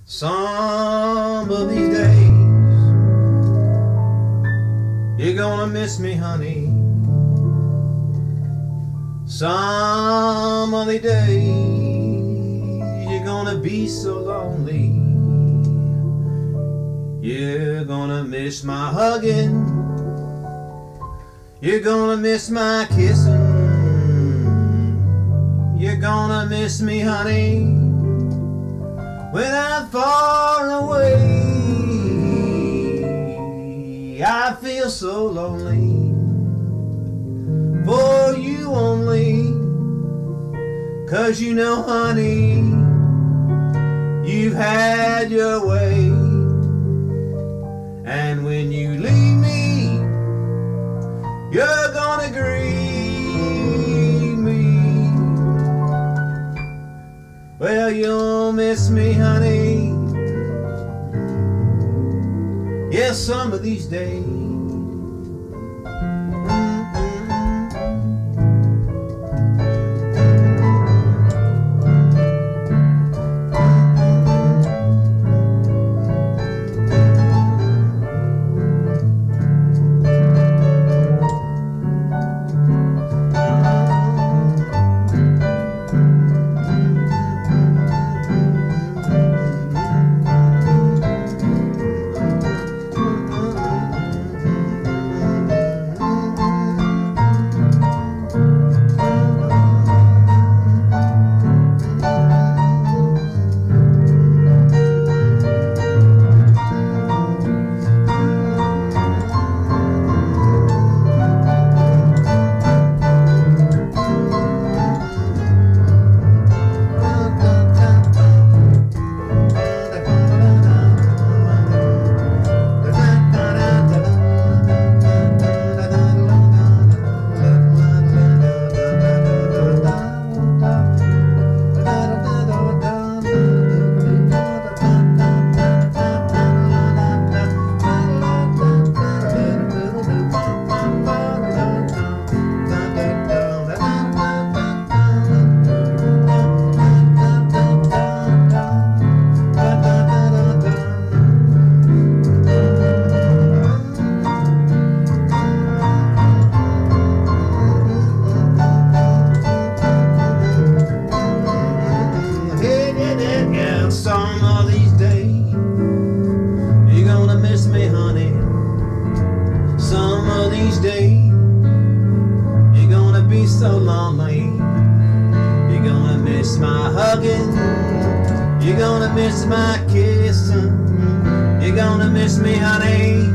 Some of these days you're gonna miss me, honey. Some of the days you're gonna be so lonely. You're gonna miss my hugging. You're gonna miss my kissing. You're gonna miss me, honey, when I'm far away. I feel so lonely for you only, 'cause you know, honey, you've had your way. And when you leave me, you're gonna grieve me. Well, you'll miss me, honey, yes, some of these days. Some of these days you're gonna miss me, honey. Some of these days you're gonna be so lonely. You're gonna miss my hugging. You're gonna miss my kissing. You're gonna miss me, honey,